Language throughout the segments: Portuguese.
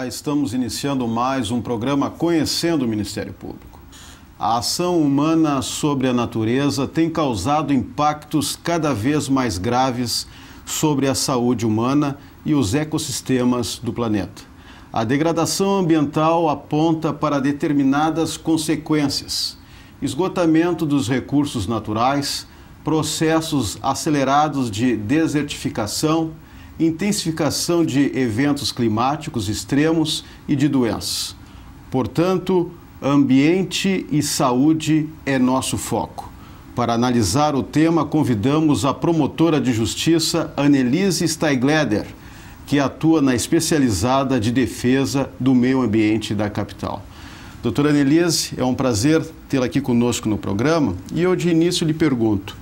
Olá, estamos iniciando mais um programa Conhecendo o Ministério Público. A ação humana sobre a natureza tem causado impactos cada vez mais graves sobre a saúde humana e os ecossistemas do planeta. A degradação ambiental aponta para determinadas consequências: esgotamento dos recursos naturais, processos acelerados de desertificação, intensificação de eventos climáticos extremos e de doenças. Portanto, ambiente e saúde é nosso foco. Para analisar o tema, convidamos a promotora de justiça Annelise Steigleder, que atua na especializada de defesa do meio ambiente da capital. Doutora Annelise, é um prazer tê-la aqui conosco no programa e eu de início lhe pergunto: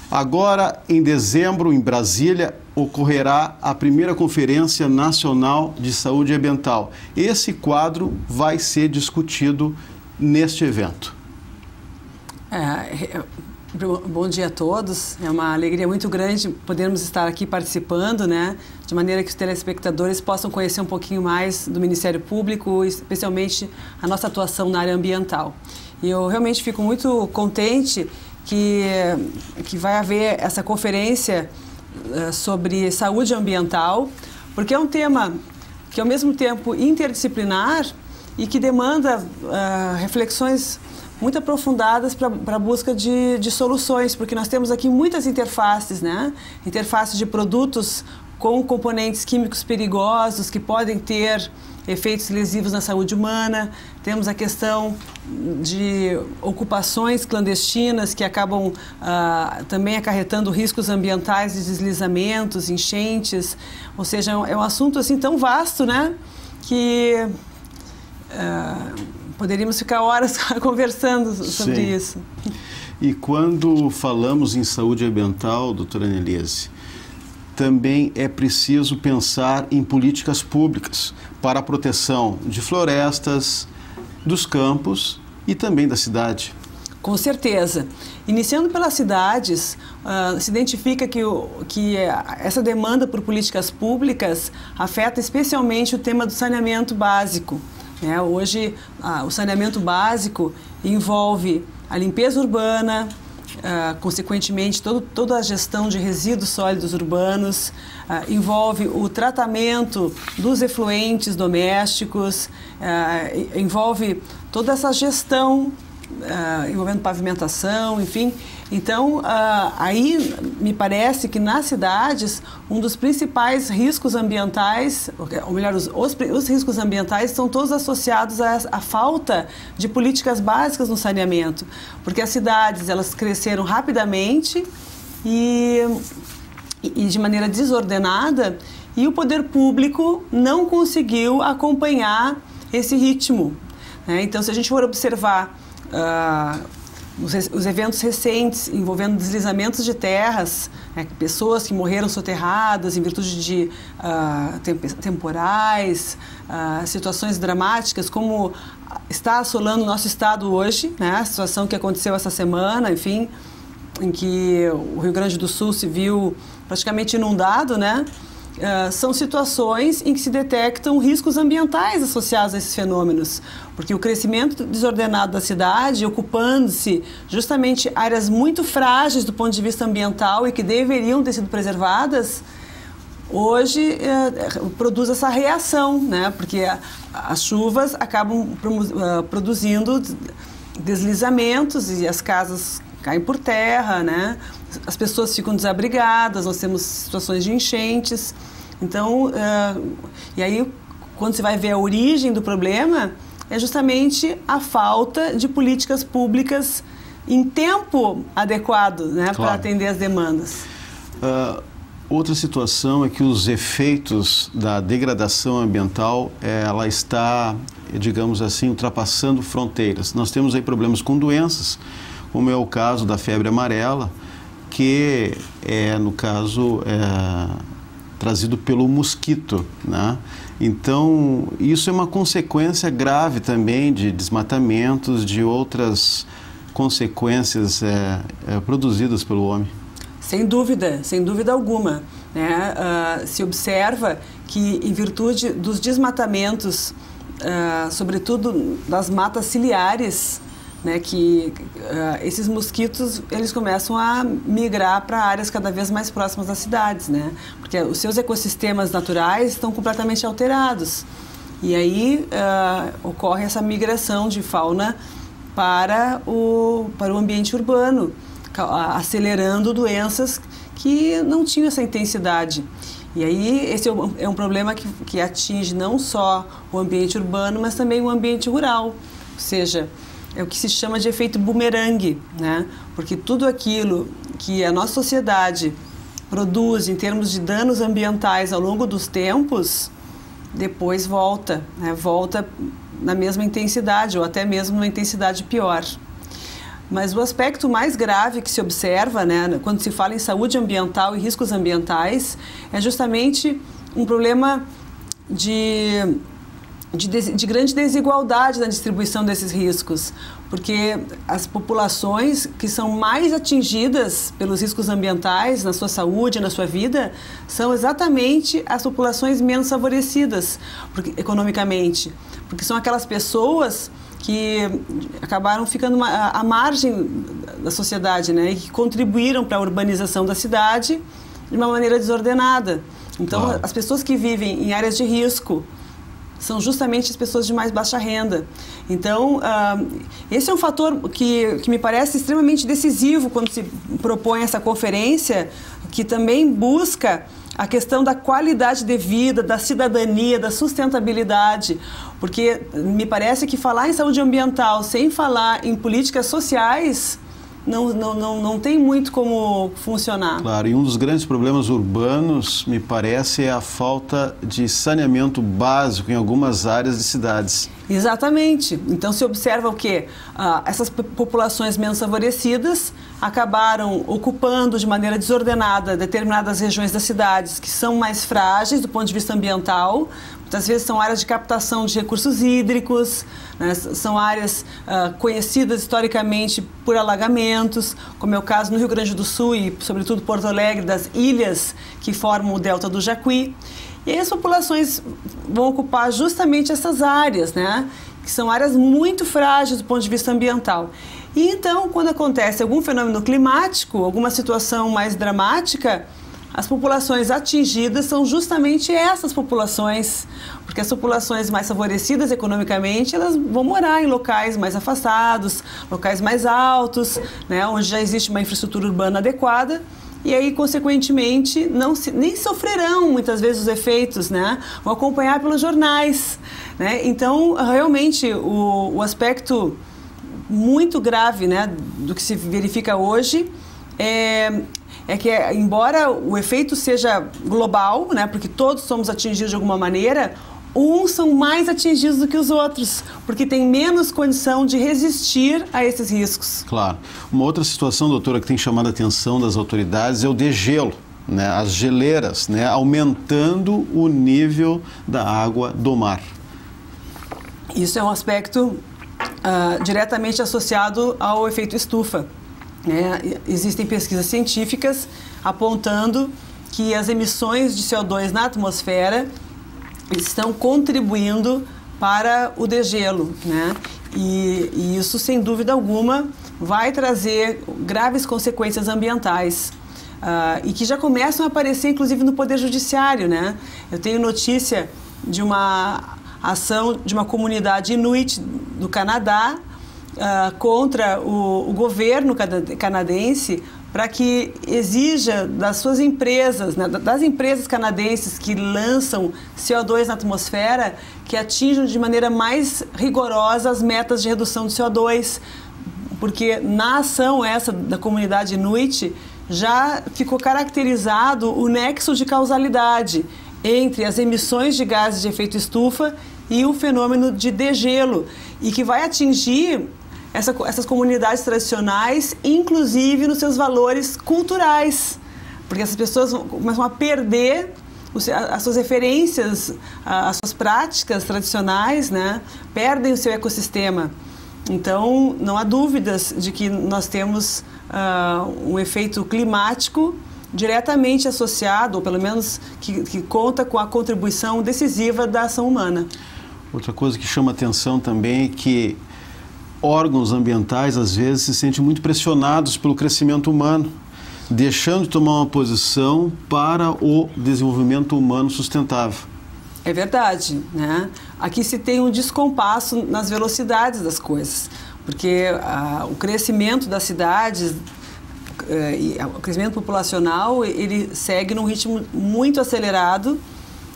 agora, em dezembro, em Brasília, ocorrerá a primeira Conferência Nacional de Saúde Ambiental. Esse quadro vai ser discutido neste evento. Bom dia a todos. É uma alegria muito grande podermos estar aqui participando, né? De maneira que os telespectadores possam conhecer um pouquinho mais do Ministério Público, especialmente a nossa atuação na área ambiental. E eu realmente fico muito contente que vai haver essa conferência sobre saúde ambiental, porque é um tema que, ao mesmo tempo, interdisciplinar e que demanda reflexões muito aprofundadas para a busca de soluções, porque nós temos aqui muitas interfaces, né? Interfaces de produtos com componentes químicos perigosos que podem ter efeitos lesivos na saúde humana. Temos a questão de ocupações clandestinas que acabam também acarretando riscos ambientais de deslizamentos, enchentes. Ou seja, é um assunto assim tão vasto, né, que poderíamos ficar horas conversando sobre isso. E quando falamos em saúde ambiental, doutora Annelise, também é preciso pensar em políticas públicas para a proteção de florestas, dos campos e também da cidade. Com certeza. Iniciando pelas cidades, se identifica que essa demanda por políticas públicas afeta especialmente o tema do saneamento básico. Hoje, o saneamento básico envolve a limpeza urbana, consequentemente, toda a gestão de resíduos sólidos urbanos, envolve o tratamento dos efluentes domésticos, envolve toda essa gestão envolvendo pavimentação, enfim. Então, aí me parece que nas cidades, um dos principais riscos ambientais, ou melhor, os riscos ambientais são todos associados à falta de políticas básicas no saneamento, porque as cidades, elas cresceram rapidamente e de maneira desordenada, e o poder público não conseguiu acompanhar esse ritmo, né? Então, se a gente for observar os eventos recentes envolvendo deslizamentos de terras, pessoas que morreram soterradas em virtude de temporais, situações dramáticas, como está assolando o nosso estado hoje, né? A situação que aconteceu essa semana, enfim, em que o Rio Grande do Sul se viu praticamente inundado, né? São situações em que se detectam riscos ambientais associados a esses fenômenos, porque o crescimento desordenado da cidade, ocupando-se justamente áreas muito frágeis do ponto de vista ambiental e que deveriam ter sido preservadas, hoje produz essa reação, né? Porque as chuvas acabam produzindo deslizamentos e as casas caem por terra, né? As pessoas ficam desabrigadas, nós temos situações de enchentes. Então, e aí, quando você vai ver a origem do problema, é justamente a falta de políticas públicas em tempo adequado, né, para atender as demandas. Outra situação é que os efeitos da degradação ambiental, ela está, digamos assim, ultrapassando fronteiras. Nós temos aí problemas com doenças, como é o caso da febre amarela, que no caso, trazido pelo mosquito, né? Então, isso é uma consequência grave também de desmatamentos, de outras consequências produzidas pelo homem. Sem dúvida alguma, né? Se observa que, em virtude dos desmatamentos, sobretudo das matas ciliares, né, que esses mosquitos eles começam a migrar para áreas cada vez mais próximas das cidades, né, porque os seus ecossistemas naturais estão completamente alterados. E aí ocorre essa migração de fauna para o ambiente urbano, acelerando doenças que não tinham essa intensidade. E aí esse é um problema que atinge não só o ambiente urbano, mas também o ambiente rural. Ou seja, é o que se chama de efeito bumerangue, né? Porque tudo aquilo que a nossa sociedade produz em termos de danos ambientais ao longo dos tempos, depois volta, né? Volta na mesma intensidade ou até mesmo numa intensidade pior. Mas o aspecto mais grave que se observa, né, quando se fala em saúde ambiental e riscos ambientais, é justamente um problema de grande desigualdade na distribuição desses riscos, porque as populações que são mais atingidas pelos riscos ambientais na sua saúde, na sua vida, são exatamente as populações menos favorecidas economicamente, porque são aquelas pessoas que acabaram ficando à margem da sociedade, né, e que contribuíram para a urbanização da cidade de uma maneira desordenada. Então, claro, as pessoas que vivem em áreas de risco são justamente as pessoas de mais baixa renda. Então, esse é um fator que me parece extremamente decisivo quando se propõe essa conferência, que também busca a questão da qualidade de vida, da cidadania, da sustentabilidade, porque me parece que falar em saúde ambiental sem falar em políticas sociais não tem muito como funcionar. Claro, e um dos grandes problemas urbanos, me parece, é a falta de saneamento básico em algumas áreas de cidades. Exatamente. Então se observa o quê? Essas populações menos favorecidas acabaram ocupando de maneira desordenada determinadas regiões das cidades que são mais frágeis do ponto de vista ambiental. Muitas vezes são áreas de captação de recursos hídricos, né? São áreas conhecidas historicamente por alagamentos, como é o caso no Rio Grande do Sul e, sobretudo, Porto Alegre, das ilhas que formam o delta do Jacuí. E aí as populações vão ocupar justamente essas áreas, né? Que são áreas muito frágeis do ponto de vista ambiental. E então, quando acontece algum fenômeno climático, alguma situação mais dramática, as populações atingidas são justamente essas populações, porque as populações mais favorecidas economicamente, elas vão morar em locais mais afastados, locais mais altos, né, onde já existe uma infraestrutura urbana adequada, e aí, consequentemente, nem sofrerão muitas vezes os efeitos, né, vão acompanhar pelos jornais, né? Então, realmente, o aspecto muito grave, né, do que se verifica hoje é que, embora o efeito seja global, né, porque todos somos atingidos de alguma maneira, uns são mais atingidos do que os outros, porque têm menos condição de resistir a esses riscos. Claro. Uma outra situação, doutora, que tem chamado a atenção das autoridades é o degelo, né, as geleiras, né, aumentando o nível da água do mar. Isso é um aspecto diretamente associado ao efeito estufa. Existem pesquisas científicas apontando que as emissões de CO2 na atmosfera estão contribuindo para o degelo, né? E isso, sem dúvida alguma, vai trazer graves consequências ambientais e que já começam a aparecer, inclusive, no Poder Judiciário, né? Eu tenho notícia de uma ação de uma comunidade inuit do Canadá contra o governo canadense para que exija das suas empresas, né, das empresas canadenses que lançam CO2 na atmosfera, que atinjam de maneira mais rigorosa as metas de redução de CO2, porque na ação essa da comunidade inuit já ficou caracterizado o nexo de causalidade entre as emissões de gases de efeito estufa e o fenômeno de degelo, e que vai atingir essas comunidades tradicionais, inclusive nos seus valores culturais, porque essas pessoas começam a perder as suas referências, as suas práticas tradicionais, né? Perdem o seu ecossistema. Então, não há dúvidas de que nós temos um efeito climático diretamente associado, ou pelo menos que conta com a contribuição decisiva da ação humana. Outra coisa que chama atenção também é que órgãos ambientais, às vezes, se sentem muito pressionados pelo crescimento humano, deixando de tomar uma posição para o desenvolvimento humano sustentável. É verdade, né? Aqui se tem um descompasso nas velocidades das coisas, porque o crescimento das cidades, o crescimento populacional, ele segue num ritmo muito acelerado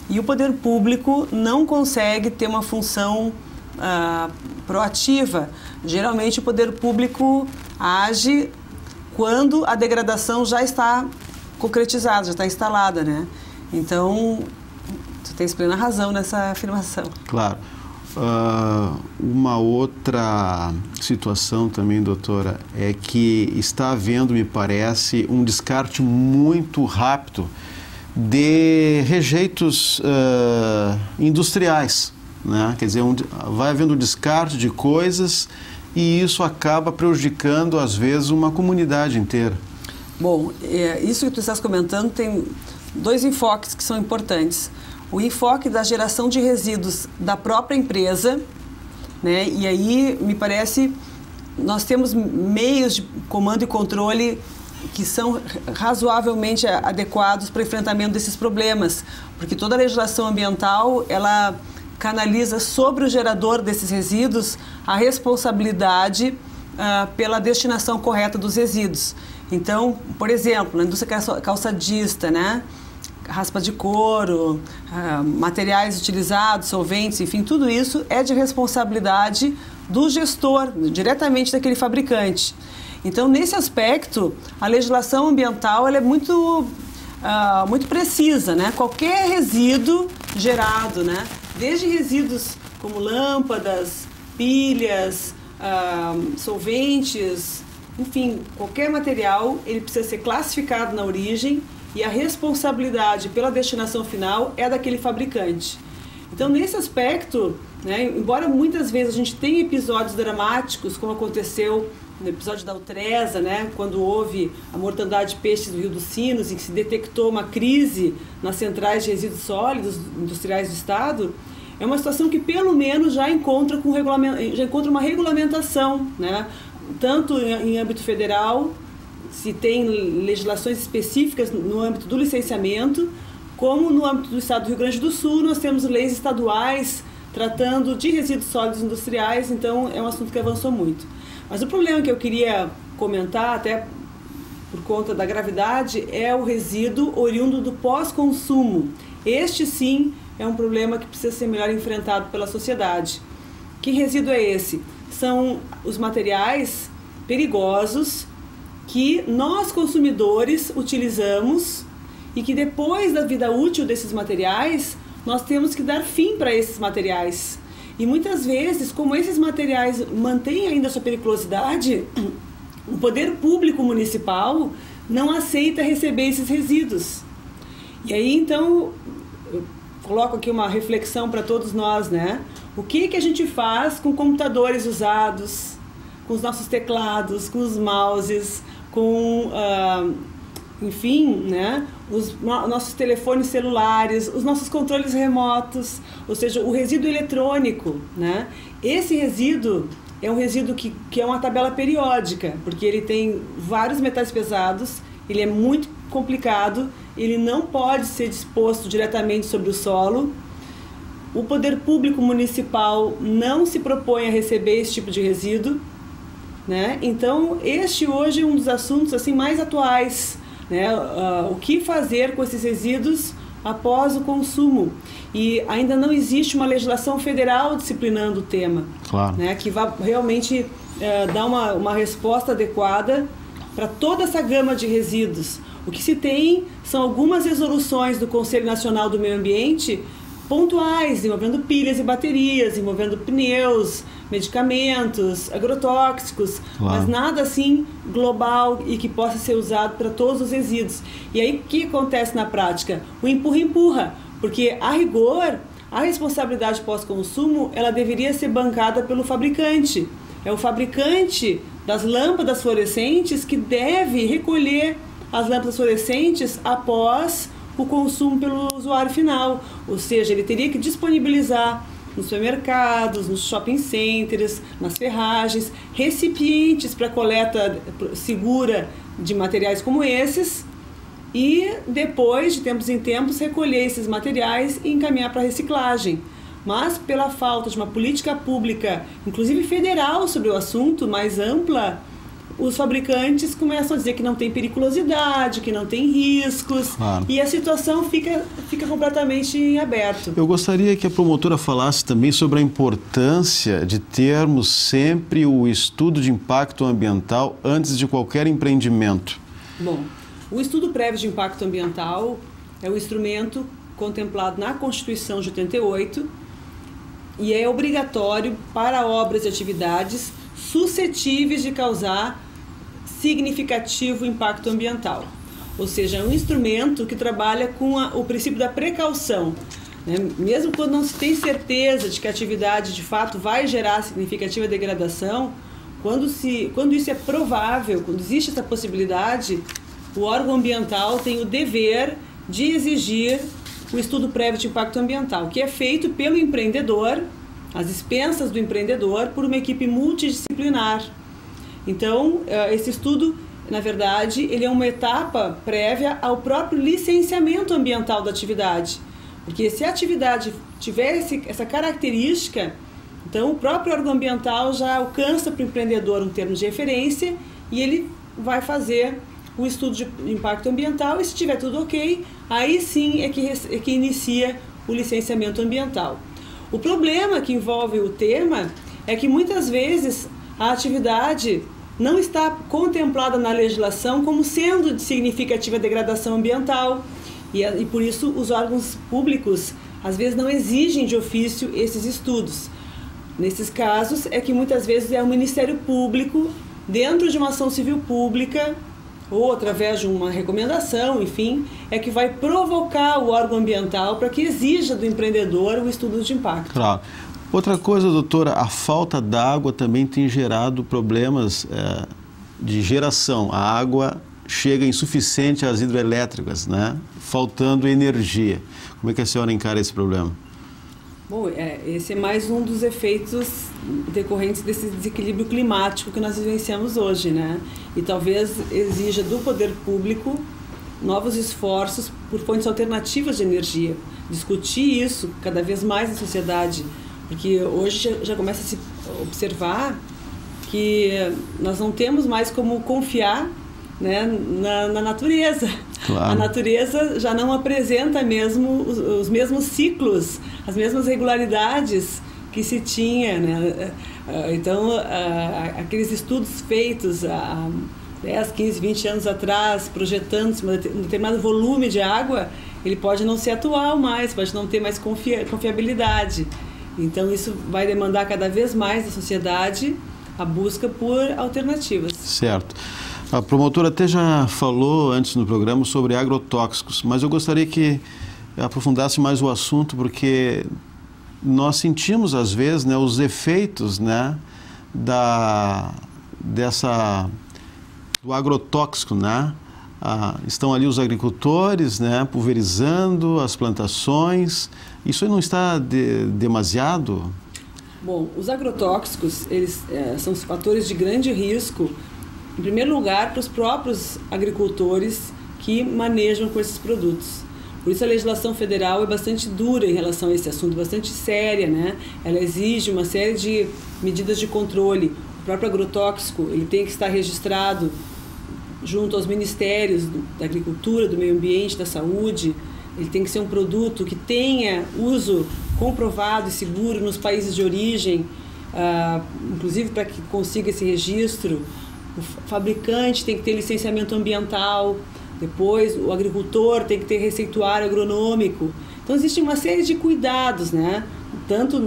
e o poder público não consegue ter uma função proativa. Geralmente o poder público age quando a degradação já está concretizada, já está instalada, né? Então, você tem plena razão nessa afirmação. Claro. Uma outra situação também, doutora, é que está havendo, me parece, um descarte muito rápido de rejeitos industriais, né? Quer dizer, vai havendo descarte de coisas e isso acaba prejudicando, às vezes, uma comunidade inteira. Bom, isso que tu estás comentando tem dois enfoques que são importantes. O enfoque da geração de resíduos da própria empresa, né? E aí, me parece, nós temos meios de comando e controle que são razoavelmente adequados para o enfrentamento desses problemas, porque toda a legislação ambiental, ela canaliza sobre o gerador desses resíduos a responsabilidade pela destinação correta dos resíduos. Então, por exemplo, na indústria calçadista, né? Raspa de couro, materiais utilizados, solventes, enfim, tudo isso é de responsabilidade do gestor, diretamente daquele fabricante. Então, nesse aspecto, a legislação ambiental ela é muito precisa, né? Qualquer resíduo gerado, né? Desde resíduos como lâmpadas, pilhas, solventes, enfim, qualquer material, ele precisa ser classificado na origem e a responsabilidade pela destinação final é daquele fabricante. Então, nesse aspecto, né, embora muitas vezes a gente tenha episódios dramáticos, como aconteceu no episódio da Utresa, né, quando houve a mortandade de peixes do Rio dos Sinos e que se detectou uma crise nas centrais de resíduos sólidos industriais do Estado, é uma situação que pelo menos já encontra uma regulamentação, né, tanto em âmbito federal, se tem legislações específicas no âmbito do licenciamento, como no âmbito do Estado do Rio Grande do Sul, nós temos leis estaduais tratando de resíduos sólidos industriais, então é um assunto que avançou muito. Mas o problema que eu queria comentar, até por conta da gravidade, é o resíduo oriundo do pós-consumo. Este, sim, é um problema que precisa ser melhor enfrentado pela sociedade. Que resíduo é esse? São os materiais perigosos que nós, consumidores, utilizamos e que depois da vida útil desses materiais, nós temos que dar fim para esses materiais. E muitas vezes, como esses materiais mantêm ainda a sua periculosidade, o poder público municipal não aceita receber esses resíduos. E aí, então, eu coloco aqui uma reflexão para todos nós, né? O que a gente faz com computadores usados, com os nossos teclados, com os mouses, com, enfim, né? Os nossos telefones celulares, os nossos controles remotos, ou seja, o resíduo eletrônico, né? Esse resíduo é um resíduo que é uma tabela periódica, porque ele tem vários metais pesados, ele é muito complicado, ele não pode ser disposto diretamente sobre o solo. O poder público municipal não se propõe a receber esse tipo de resíduo, né? Então, este hoje é um dos assuntos assim, mais atuais, né? O que fazer com esses resíduos após o consumo? E ainda não existe uma legislação federal disciplinando o tema, claro, né? Que vai realmente dar uma resposta adequada para toda essa gama de resíduos. O que se tem são algumas resoluções do Conselho Nacional do Meio Ambiente pontuais, envolvendo pilhas e baterias, envolvendo pneus, medicamentos, agrotóxicos, claro, mas nada assim global e que possa ser usado para todos os resíduos. E aí o que acontece na prática? O empurra-empurra, porque a rigor, a responsabilidade pós-consumo, ela deveria ser bancada pelo fabricante. É o fabricante das lâmpadas fluorescentes que deve recolher as lâmpadas fluorescentes após o consumo pelo usuário final, ou seja, ele teria que disponibilizar nos supermercados, nos shopping centers, nas ferragens, recipientes para coleta segura de materiais como esses e depois, de tempos em tempos, recolher esses materiais e encaminhar para reciclagem. Mas pela falta de uma política pública, inclusive federal, sobre o assunto, mais ampla, os fabricantes começam a dizer que não tem periculosidade, que não tem riscos, claro. E a situação fica completamente em aberto. Eu gostaria que a promotora falasse também sobre a importância de termos sempre o estudo de impacto ambiental antes de qualquer empreendimento. Bom, o estudo prévio de impacto ambiental é um instrumento contemplado na Constituição de 88 e é obrigatório para obras e atividades suscetíveis de causar significativo impacto ambiental. Ou seja, é um instrumento que trabalha com o princípio da precaução, né? Mesmo quando não se tem certeza de que a atividade de fato vai gerar significativa degradação, quando isso é provável, quando existe essa possibilidade, o órgão ambiental tem o dever de exigir o estudo prévio de impacto ambiental, que é feito pelo empreendedor, às expensas do empreendedor, por uma equipe multidisciplinar. Então, esse estudo, na verdade, ele é uma etapa prévia ao próprio licenciamento ambiental da atividade. Porque se a atividade tiver essa característica, então o próprio órgão ambiental já alcança para o empreendedor um termo de referência e ele vai fazer o estudo de impacto ambiental e se tiver tudo ok, aí sim é que inicia o licenciamento ambiental. O problema que envolve o tema é que muitas vezes a atividade não está contemplada na legislação como sendo de significativa degradação ambiental e por isso os órgãos públicos às vezes não exigem de ofício esses estudos. Nesses casos é que muitas vezes é o Ministério Público, dentro de uma ação civil pública, ou através de uma recomendação, enfim, é que vai provocar o órgão ambiental para que exija do empreendedor o estudo de impacto. Claro. Outra coisa, doutora, a falta d'água também tem gerado problemas de geração. A água chega insuficiente às hidrelétricas, né? Faltando energia. Como é que a senhora encara esse problema? Bom, esse é mais um dos efeitos decorrentes desse desequilíbrio climático que nós vivenciamos hoje, né? E talvez exija do poder público novos esforços por fontes alternativas de energia. Discutir isso cada vez mais na sociedade, porque hoje já começa a se observar que nós não temos mais como confiar, né, na natureza. Claro. A natureza já não apresenta mesmo os mesmos ciclos, as mesmas regularidades que se tinha, né? Então, aqueles estudos feitos há 10, 15, 20 anos atrás, projetando um determinado volume de água, ele pode não ser atual mais, pode não ter mais confiabilidade. Então, isso vai demandar cada vez mais da sociedade a busca por alternativas. Certo. A promotora até já falou antes no programa sobre agrotóxicos, mas eu gostaria que aprofundasse mais o assunto, porque nós sentimos às vezes, né, os efeitos, né, do agrotóxico, né? Estão ali os agricultores, né, pulverizando as plantações. Isso não está demasiado? Bom, os agrotóxicos, eles são fatores de grande risco, em primeiro lugar, para os próprios agricultores que manejam com esses produtos. Por isso a legislação federal é bastante dura em relação a esse assunto, bastante séria, né? Ela exige uma série de medidas de controle. O próprio agrotóxico, ele tem que estar registrado junto aos ministérios da Agricultura, do Meio Ambiente, da Saúde. Ele tem que ser um produto que tenha uso comprovado e seguro nos países de origem, inclusive para que consiga esse registro. O fabricante tem que ter licenciamento ambiental, depois o agricultor tem que ter receituário agronômico. Então existe uma série de cuidados, né? Tanto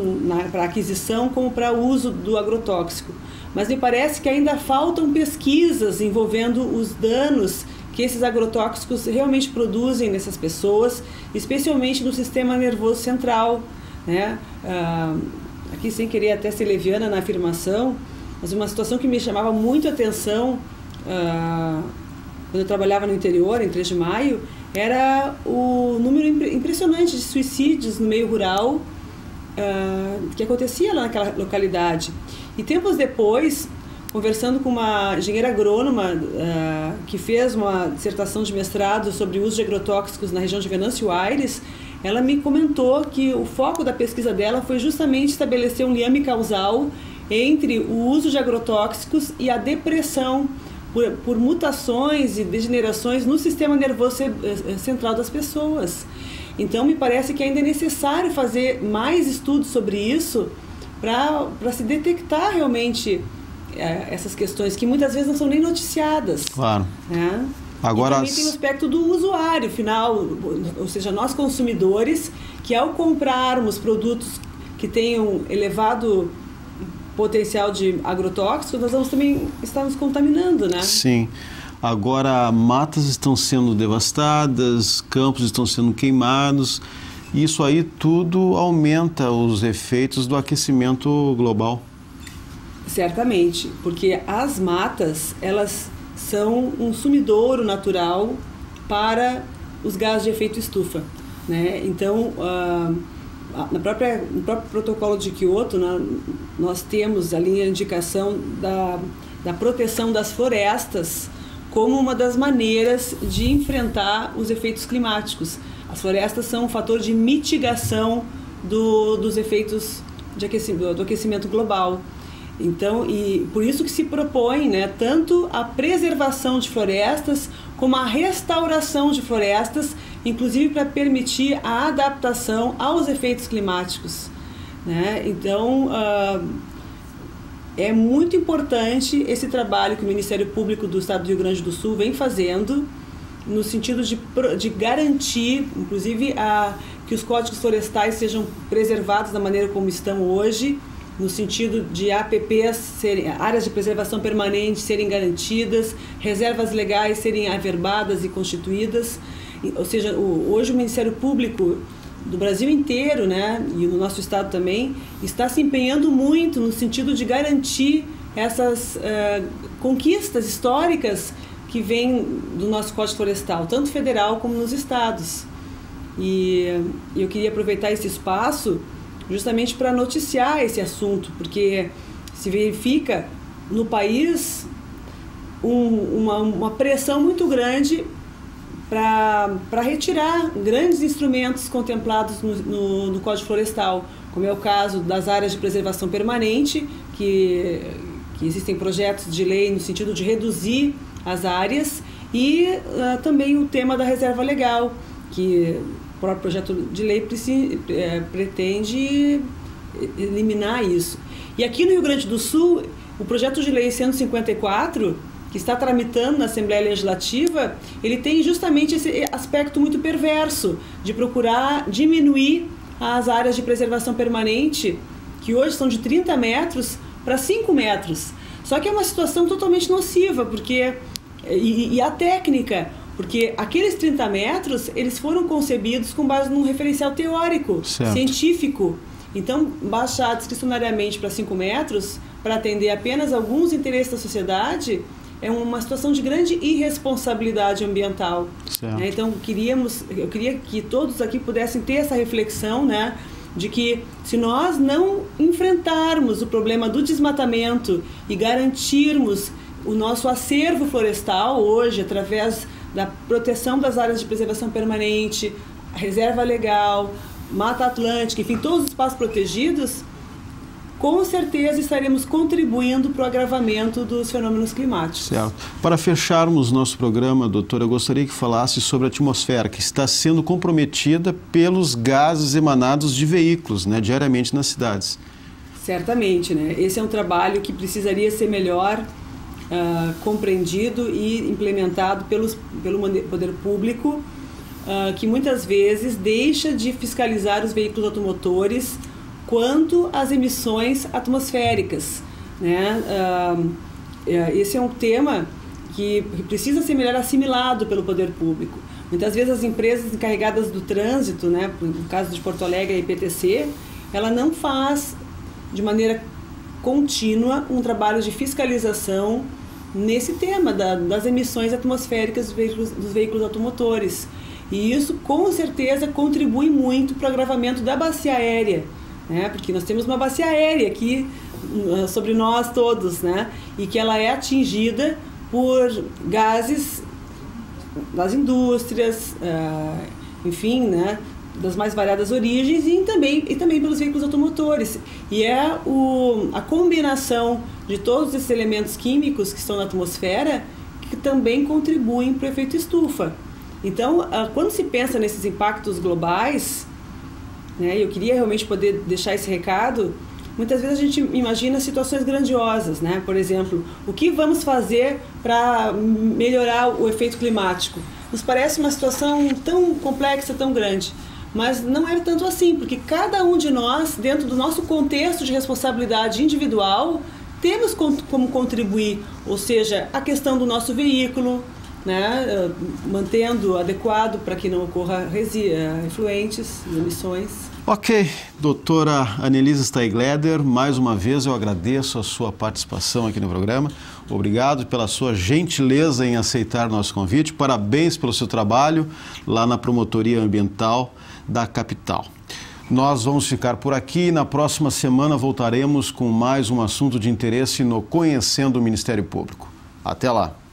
para a aquisição como para o uso do agrotóxico. Mas me parece que ainda faltam pesquisas envolvendo os danos que esses agrotóxicos realmente produzem nessas pessoas, especialmente no sistema nervoso central, né? Aqui, sem querer até ser leviana na afirmação, mas uma situação que me chamava muito a atenção quando eu trabalhava no interior, em 3 de Maio, era o número impressionante de suicídios no meio rural que acontecia lá naquela localidade. E tempos depois, conversando com uma engenheira agrônoma que fez uma dissertação de mestrado sobre o uso de agrotóxicos na região de Venâncio Aires, ela me comentou que o foco da pesquisa dela foi justamente estabelecer um liame causal entre o uso de agrotóxicos e a depressão por mutações e degenerações no sistema nervoso central das pessoas. Então, me parece que ainda é necessário fazer mais estudos sobre isso para se detectar realmente essas questões que muitas vezes não são nem noticiadas. Claro. Né? Agora, e também tem o aspecto do usuário final, ou seja, nós consumidores, que ao comprarmos produtos que tenham elevado potencial de agrotóxicos, nós vamos também estar nos contaminando, né? Sim. Agora, matas estão sendo devastadas, campos estão sendo queimados, e isso aí tudo aumenta os efeitos do aquecimento global. Certamente, porque as matas, elas são um sumidouro natural para os gases de efeito estufa, né? Então, no próprio protocolo de Kyoto, né, nós temos ali a indicação da proteção das florestas como uma das maneiras de enfrentar os efeitos climáticos. As florestas são um fator de mitigação dos efeitos do aquecimento global. Então, e por isso que se propõe, né, tanto a preservação de florestas como a restauração de florestas, inclusive para permitir a adaptação aos efeitos climáticos, né? Então, é muito importante esse trabalho que o Ministério Público do Estado do Rio Grande do Sul vem fazendo, no sentido de garantir, inclusive, que os códigos florestais sejam preservados da maneira como estão hoje, no sentido de APPs, áreas de preservação permanente, serem garantidas, reservas legais serem averbadas e constituídas. Ou seja, hoje o Ministério Público do Brasil inteiro, né, e no nosso estado também, está se empenhando muito no sentido de garantir essas conquistas históricas que vêm do nosso Código Florestal, tanto federal como nos estados. E eu queria aproveitar esse espaço justamente para noticiar esse assunto, porque se verifica no país uma pressão muito grande para retirar grandes instrumentos contemplados no Código Florestal, como é o caso das áreas de preservação permanente, que existem projetos de lei no sentido de reduzir as áreas, e também o tema da reserva legal, que o próprio projeto de lei pretende eliminar isso. E aqui no Rio Grande do Sul, o projeto de lei 154, que está tramitando na Assembleia Legislativa, ele tem justamente esse aspecto muito perverso de procurar diminuir as áreas de preservação permanente, que hoje são de 30 metros para 5 metros. Só que é uma situação totalmente nociva, porque e a técnica, porque aqueles 30 metros, eles foram concebidos com base num referencial teórico, certo, científico. Então, baixar discricionariamente para 5 metros, para atender apenas alguns interesses da sociedade, é uma situação de grande irresponsabilidade ambiental. Né? Então, eu queria que todos aqui pudessem ter essa reflexão, né, de que se nós não enfrentarmos o problema do desmatamento e garantirmos o nosso acervo florestal hoje, através da proteção das áreas de preservação permanente, reserva legal, Mata Atlântica, enfim, todos os espaços protegidos, com certeza estaremos contribuindo para o agravamento dos fenômenos climáticos. Certo. Para fecharmos nosso programa, doutora, eu gostaria que falasse sobre a atmosfera, que está sendo comprometida pelos gases emanados de veículos, né, diariamente nas cidades. Certamente, né? Esse é um trabalho que precisaria ser melhor compreendido e implementado pelo poder público, que muitas vezes deixa de fiscalizar os veículos automotores quanto às emissões atmosféricas, né? Esse é um tema que precisa ser melhor assimilado pelo poder público. Muitas vezes as empresas encarregadas do trânsito, né, no caso de Porto Alegre, a IPTC, ela não faz de maneira contínua um trabalho de fiscalização nesse tema das emissões atmosféricas dos veículos automotores. E isso, com certeza, contribui muito para o agravamento da bacia aérea, né? Porque nós temos uma bacia aérea aqui sobre nós todos, né? E que ela é atingida por gases das indústrias, enfim, né? Das mais variadas origens e também pelos veículos automotores. E é a combinação de todos esses elementos químicos que estão na atmosfera que também contribuem para o efeito estufa. Então, quando se pensa nesses impactos globais, né, eu queria realmente poder deixar esse recado, muitas vezes a gente imagina situações grandiosas, né? Por exemplo, o que vamos fazer para melhorar o efeito climático? Nos parece uma situação tão complexa, tão grande. Mas não é tanto assim, porque cada um de nós, dentro do nosso contexto de responsabilidade individual, temos como contribuir, ou seja, a questão do nosso veículo, né, mantendo adequado para que não ocorra efluentes, emissões. Ok, doutora Anelise Steigleder, mais uma vez eu agradeço a sua participação aqui no programa. Obrigado pela sua gentileza em aceitar nosso convite. Parabéns pelo seu trabalho lá na Promotoria Ambiental da capital. Nós vamos ficar por aqui. Na próxima semana voltaremos com mais um assunto de interesse no Conhecendo o Ministério Público. Até lá!